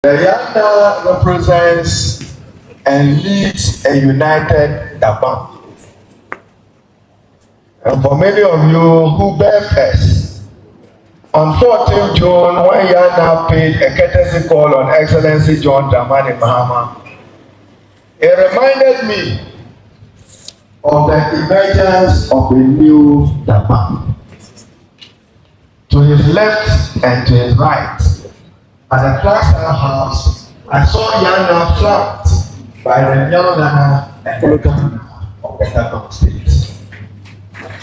The Ya-Naa represents and leads a united Dagbang. And for many of you who bear first, on 14th June, when Ya-Naa paid a courtesy call on Excellency John Dramani Mahama, it reminded me of the emergence of a new Dagbang. To his left and to his right, at the Clarkstown House, I saw Ya-Naa flanked by the young Nana and the governor of the Dagbang state,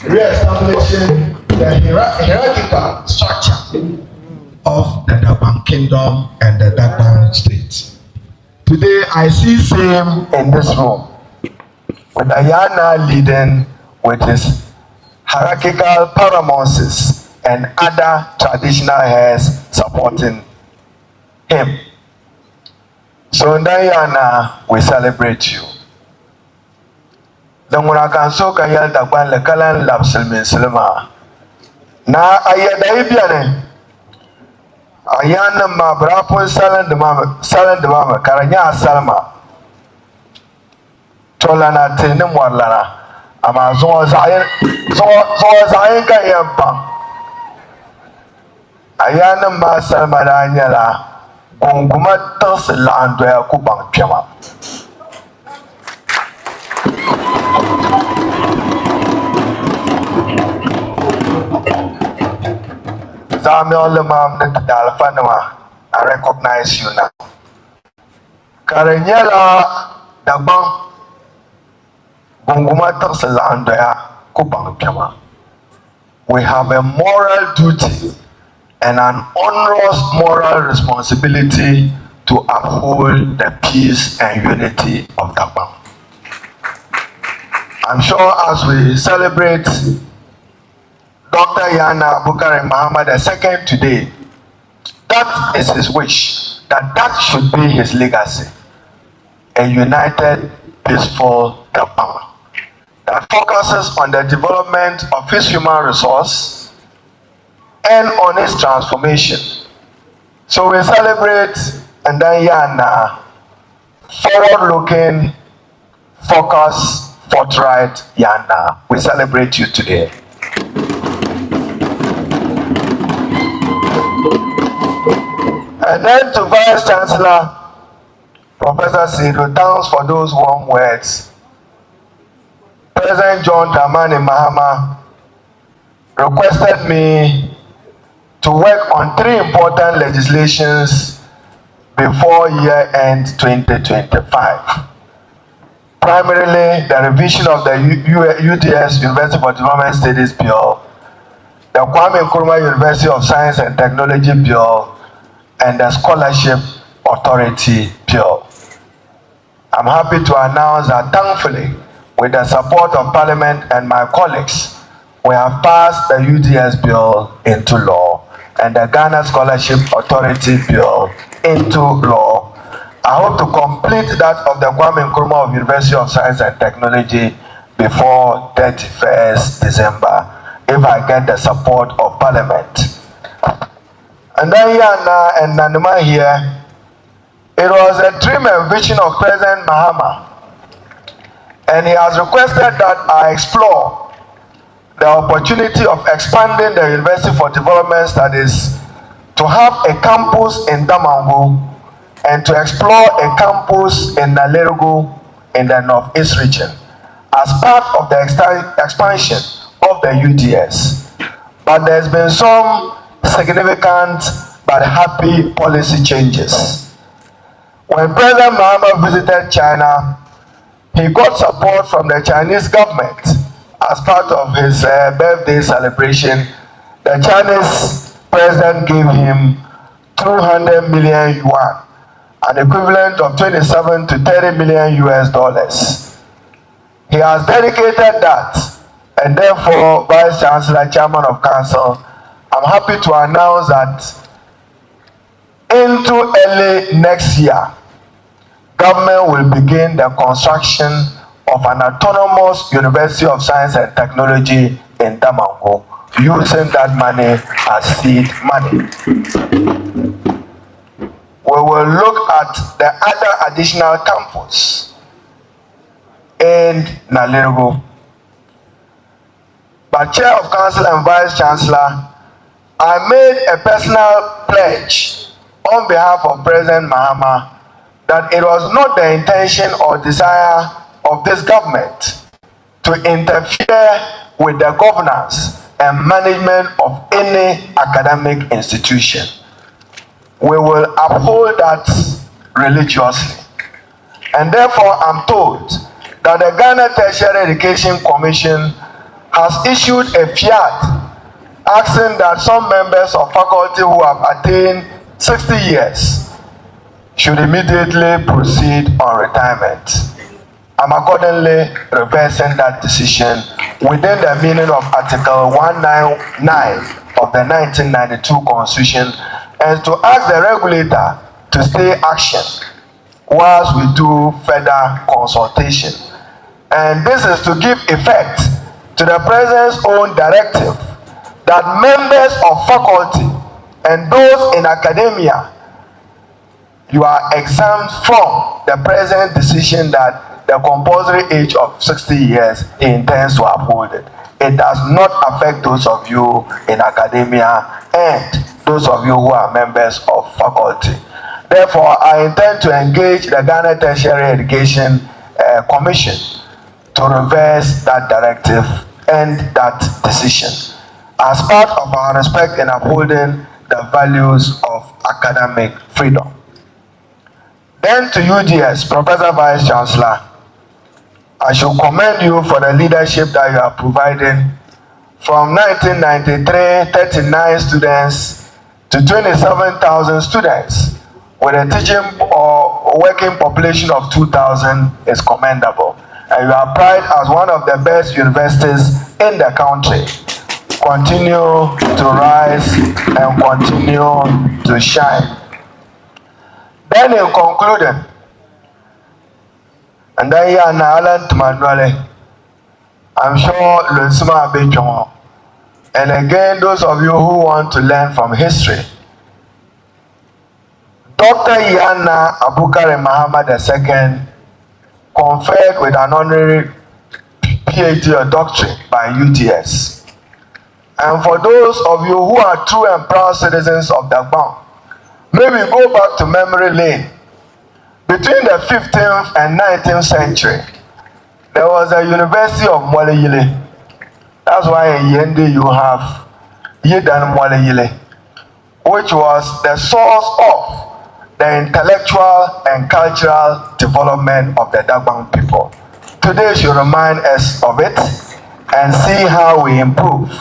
re-establishing the hierarchical structure of the Dagbang kingdom and the Dagbang state. Today, I see same in this room, with the Ya-Naa leading with his hierarchical paramours and other traditional heirs supporting him. So in Ya-Naa, we celebrate you. The Murakanso Kayal Dagbang Lekalan Lapsilmin Silma. Na ayada ibiane. Ayana ma brapon salan de mama karanya salma. Tolana tenem warlana. Ama zo zayen kayamba. Ayana ma salma danyala. Gonguma tans lando ya kubang piama. Zamion lemam netadal fanama. I recognize you now. Karanyala Dagbang gonguma tans lando ya kubang piama. We have a moral duty and an onerous moral responsibility to uphold the peace and unity of Dagbang. I'm sure as we celebrate Dr. Ya-Naa Abubakari Mahama II today, that is his wish, that should be his legacy. A united, peaceful Dagbang that focuses on the development of his human resource and on its transformation. So we celebrate and then Ya-Naa, forward-looking, focused, forthright Ya-Naa. We celebrate you today. And then to Vice Chancellor, Professor Sido, thanks for those warm words. President John Dramani Mahama requested me to work on 3 important legislations before year-end 2025. Primarily, the revision of the UDS, University for Development Studies Bill, the Kwame Nkrumah University of Science and Technology Bill, and the Scholarship Authority Bill. I'm happy to announce that thankfully, with the support of Parliament and my colleagues, we have passed the UDS Bill into law and the Ghana Scholarship Authority Bill into law. I hope to complete that of the Kwame Nkrumah of University of Science and Technology before 31st December, if I get the support of Parliament. And then Ya-Naa and Nanuma here, it was a dream and vision of President Mahama, and he has requested that I explore the opportunity of expanding the University for Development Studies to have a campus in Damangu and to explore a campus in Nalerugu in the Northeast region as part of the expansion of the UDS. But there's been some significant but happy policy changes. When President Mahama visited China, he got support from the Chinese government as part of his birthday celebration. The Chinese president gave him 200 million yuan, an equivalent of 27 to 30 million US dollars. He has dedicated that, and therefore, Vice Chancellor, Chairman of Council, I'm happy to announce that into early next year, government will begin the construction of an autonomous University of Science and Technology in Damangu, using that money as seed money. we will look at the other additional campus in Nalerigo. But Chair of Council and Vice Chancellor, I made a personal pledge on behalf of President Mahama that it was not the intention or desire of this government to interfere with the governance and management of any academic institution. We will uphold that religiously. And therefore, I'm told that the Ghana Tertiary Education Commission has issued a fiat asking that some members of faculty who have attained 60 years should immediately proceed on retirement. I'm accordingly reversing that decision within the meaning of Article 199 of the 1992 Constitution, and to ask the regulator to stay action whilst we do further consultation. And this is to give effect to the President's own directive that members of faculty and those in academia, you are exempt from the present decision that the compulsory age of 60 years he intends to uphold it. It does not affect those of you in academia and those of you who are members of faculty. Therefore, I intend to engage the Ghana Tertiary Education Commission to reverse that directive and that decision as part of our respect in upholding the values of academic freedom. Then to UDS, Professor Vice Chancellor, I should commend you for the leadership that you are providing. From 1993, 39 students to 27,000 students with a teaching or working population of 2,000 is commendable. And you are prized as one of the best universities in the country. Continue to rise and continue to shine. Then in concluding, and then Ya-Naa, I'm sure Lunsuma Bejomo. And again, those of you who want to learn from history, Dr. Ya-Naa Abubakari Mahama II conferred with an honorary PhD or doctorate by UTS. And for those of you who are true and proud citizens of Dagbang, maybe go back to memory lane. Between the 15th and 19th century, there was a University of Mwale. That's why in Yende you have Yedan Mwale, which was the source of the intellectual and cultural development of the Dagbang people. Today should remind us of it and see how we improve.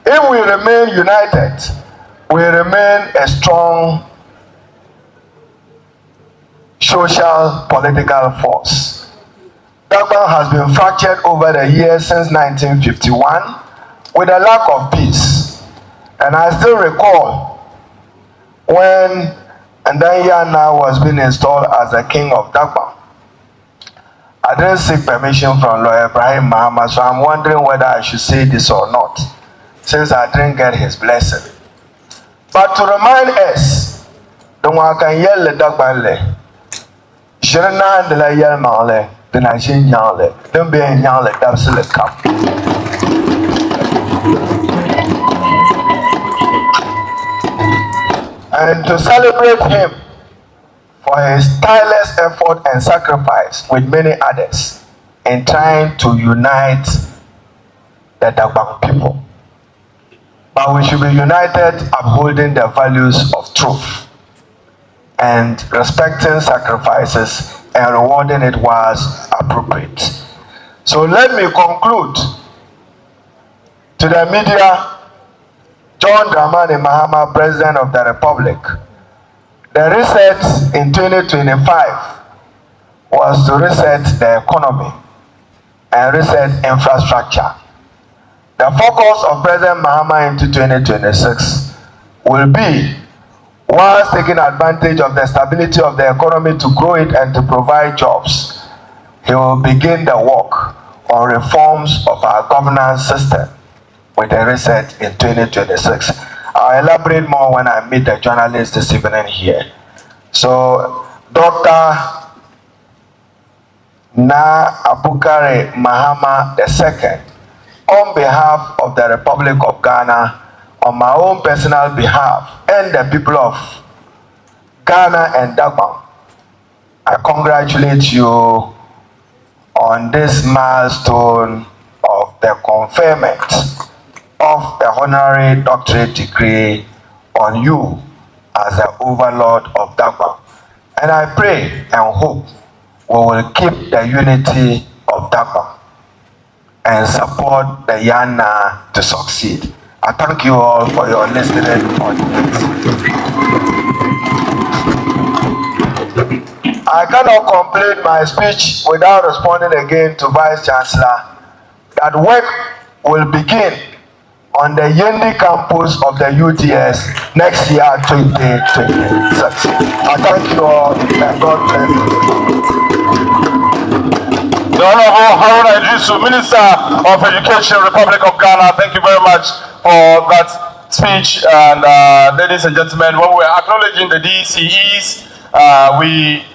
If we remain united, we remain a strong social political force. Dagbang has been fractured over the years since 1951 with a lack of peace. And I still recall when Ya-Naa was being installed as the king of Dagbang. I didn't seek permission from Lawyer Ibrahim Mahama, so I'm wondering whether I should say this or not, since I didn't get his blessing. But to remind us, the one can yell the Dagbang. Shirana de la Yelmale, the Nation Yale, don't be in Yale, absolute cup. And to celebrate him for his tireless effort and sacrifice with many others in trying to unite the Dagbang people. But we should be united upholding the values of truth and respecting sacrifices and rewarding it was appropriate. So let me conclude to the media. John Dramani Mahama, President of the Republic, the reset in 2025 was to reset the economy and reset infrastructure. The focus of President Mahama into 2026 will be, whilst taking advantage of the stability of the economy to grow it and to provide jobs, he will begin the work on reforms of our governance system with a reset in 2026. I'll elaborate more when I meet the journalists this evening here. So, Dr. Ya-Naa Abubakari Mahama II, on behalf of the Republic of Ghana, on my own personal behalf, and the people of Ghana and Dagbang, I congratulate you on this milestone of the conferment of the Honorary Doctorate Degree on you as the Overlord of Dagbang. And I pray and hope we will keep the unity of Dagbang and support the Ya-Naa to succeed. I thank you all for your listening audience. I cannot complete my speech without responding again to Vice Chancellor that work will begin on the Yendi campus of the UTS next year, 2026. I thank you all and God bless you. The Honorable Haruna Iddrisu, Minister of Education, Republic of Ghana, thank you very much for that speech. And ladies and gentlemen, when we're acknowledging the DCEs, we